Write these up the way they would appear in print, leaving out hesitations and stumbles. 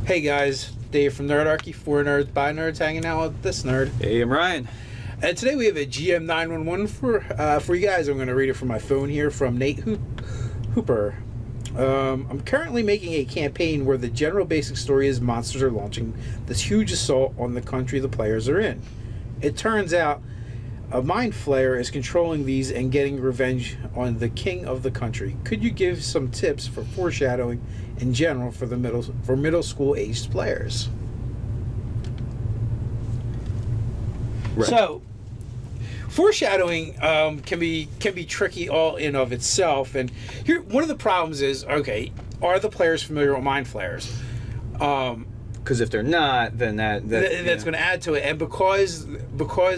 Hey guys, Dave from Nerdarchy, for nerds, by nerds, hanging out with this nerd. Hey, I'm Ryan. And today we have a GM 911 for you guys. I'm going to read it from my phone here from Nate Hooper. I'm currently making a campaign where the general basic story is monsters are launching this huge assault on the country the players are in. It turns out a Mindflayer is controlling these and getting revenge on the king of the country. Could you give some tips for foreshadowing in general for the middle school aged players? Right. So, foreshadowing can be tricky all in of itself. And here, one of the problems is, okay, are the players familiar with Mindflayers? Because if they're not, then that's going to add to it. And because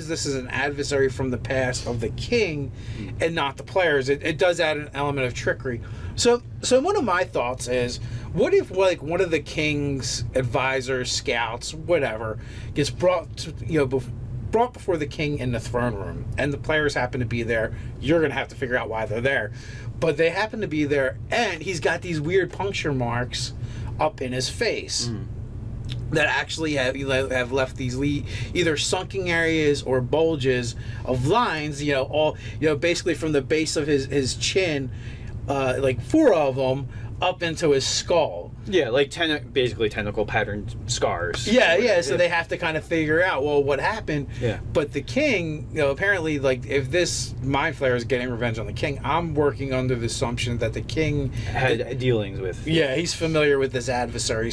this is an adversary from the past of the king and not the players, it does add an element of trickery. So one of my thoughts is, what if like one of the king's advisors, scouts, whatever, gets brought before the king in the throne room, and the players happen to be there? You're going to have to figure out why they're there, but they happen to be there, and he's got these weird puncture marks up in his face. That actually have left these either sunken areas or bulges of lines, basically from the base of his chin, like 4 of them, up into his skull. Yeah, like basically tentacle patterned scars. Yeah. So they have to kind of figure out, well, what happened. Yeah. But the king, apparently, like, if this Mindflayer is getting revenge on the king, I'm working under the assumption that the king had dealings with. Yeah, he's familiar with this adversary.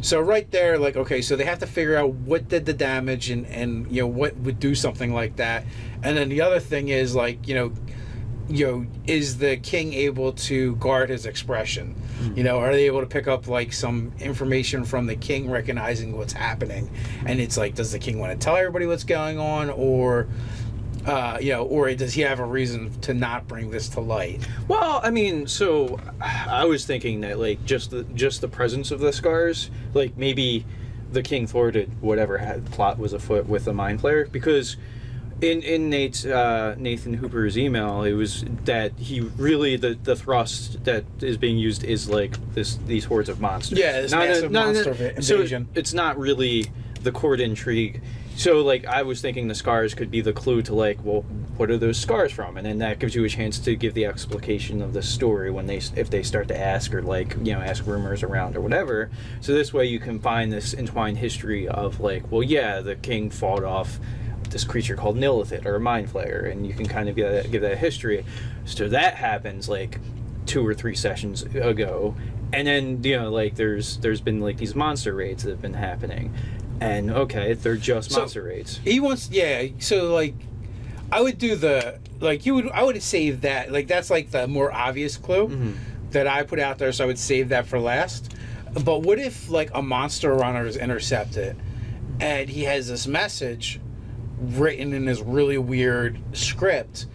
So right there, like, okay, so they have to figure out what did the damage and what would do something like that. And then the other thing is, like, is the king able to guard his expression? Are they able to pick up like some information from the king recognizing what's happening? And it's like, does the king want to tell everybody what's going on, or does he have a reason to not bring this to light? Well, I mean, so I was thinking that like just the presence of the scars, like maybe the king thwarted whatever plot was afoot with the Mindflayer, because in Nathan Hooper's email, it was that he really the thrust that is being used is like these hordes of monsters. Yeah, this massive monster invasion. So it's not really the court intrigue. So, like, I was thinking the scars could be the clue to, like, well, what are those scars from? And then that gives you a chance to give the explication of the story if they start to ask, or, like, ask rumors around or whatever. So this way you can find this entwined history of, like, well, yeah, the king fought off this creature called an illithid or a Mindflayer, and you can kind of give that history. So that happens, like, 2 or 3 sessions ago. And then, like, there's been, like, these monster raids that have been happening. And okay, they're just monster raids. So like, I would do I would save that. Like, that's like the more obvious clue that I put out there. So I would save that for last. But what if like a monster runner is intercepted, and he has this message written in this really weird script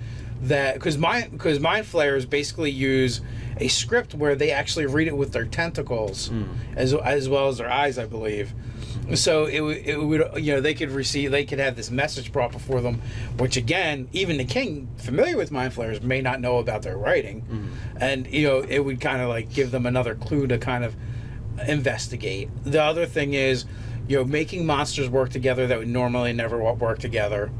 that because Mindflayers basically use a script where they actually read it with their tentacles as well as their eyes, I believe. So it would they could have this message brought before them, which again, even the king, familiar with Mindflayers, may not know about their writing, and it would kind of like give them another clue to kind of investigate. The other thing is, making monsters work together that would normally never work together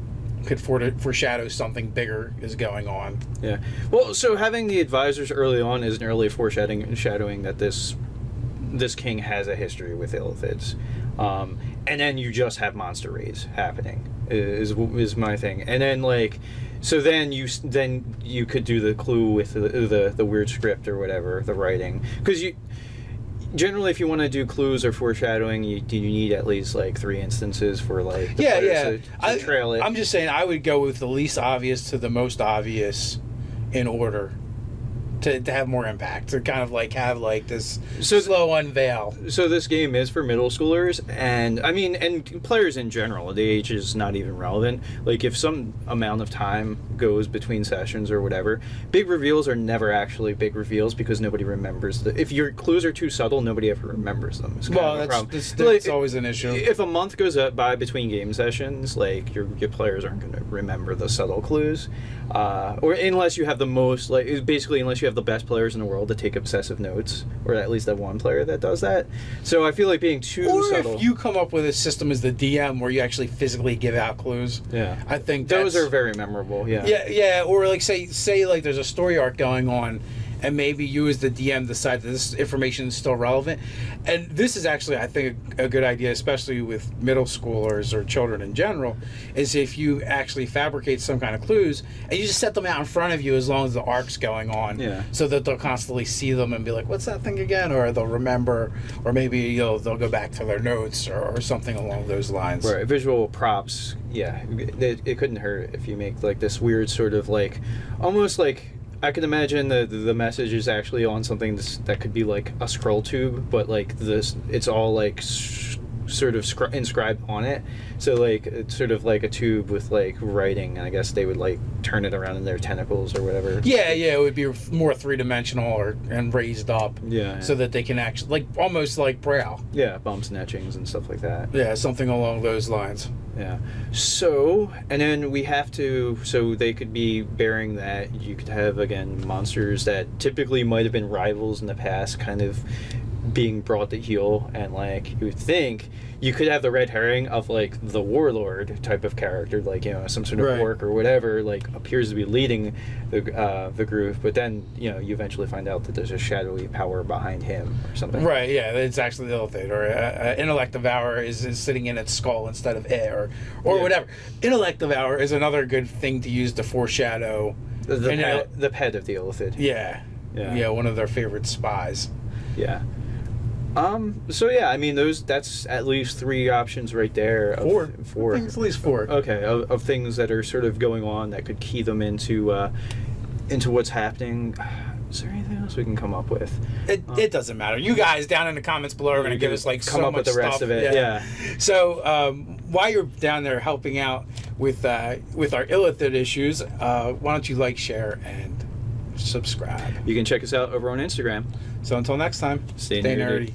could foreshadow something bigger is going on. Yeah. Well, so having the advisors early on is an early foreshadowing that this king has a history with illithids. And then you just have monster raids happening is my thing. And then like, so then you could do the clue with the weird script or whatever, the writing, because generally if you want to do clues or foreshadowing, you need at least like 3 instances for like the players to trail it. I'm just saying I would go with the least obvious to the most obvious in order. To have more impact, to kind of like have like this slow unveil. So this game is for middle schoolers, and I mean, and players in general. The age is not even relevant. Like if some amount of time goes between sessions or whatever, big reveals are never actually big reveals because nobody remembers if your clues are too subtle, nobody ever remembers them. That's always an issue. If a month goes by between game sessions, like your players aren't going to remember the subtle clues, or unless you have the most unless you have the best players in the world to take obsessive notes, or at least that one player that does that. So I feel like being too subtle. Or if you come up with a system as the DM where you actually physically give out clues. Yeah. I think those are very memorable, yeah. Yeah, or like say like there's a story arc going on, and maybe you as the DM decide that this information is still relevant. And this is actually, I think, a good idea, especially with middle schoolers or children in general, is if you actually fabricate some kind of clues and you just set them out in front of you as long as the arc's going on, so that they'll constantly see them and be like, what's that thing again? Or they'll remember, or maybe they'll go back to their notes or something along those lines. Right, visual props, yeah. It couldn't hurt if you make like this weird sort of like, almost like, I could imagine the message is actually on something that could be like a scroll tube, but like this, it's all like sort of inscribed on it. So like it's sort of like a tube with like writing. I guess they would like turn it around in their tentacles or whatever. Yeah, it would be more three-dimensional and raised up. Yeah. So that they can actually, like, almost like Braille. Yeah, bumps and etchings and stuff like that. Yeah, something along those lines. Yeah. So, and then we have to, so they could be bearing that. You could have, again, monsters that typically might have been rivals in the past kind of being brought to heel, and like you would think you could have the red herring of like the warlord type of character, like, you know, some sort of orc or whatever, like appears to be leading the group, but then, you know, you eventually find out that there's a shadowy power behind him or something. Right, yeah, it's actually the illithid, or intellect devour is sitting in its skull instead of air, or whatever. Intellect devour is another good thing to use to foreshadow the pet of the illithid. Yeah, one of their favorite spies. Yeah. So yeah, I mean, that's at least 3 options right there. Four. I think it's at least 4. Okay, of things that are sort of going on that could key them into what's happening. Is there anything else we can come up with? It doesn't matter. You guys down in the comments below are going to give us like come so up much with the rest stuff. of it. Yeah. So while you're down there helping out with our illithid issues, why don't you like, share, and subscribe? You can check us out over on Instagram. So until next time, stay nerdy.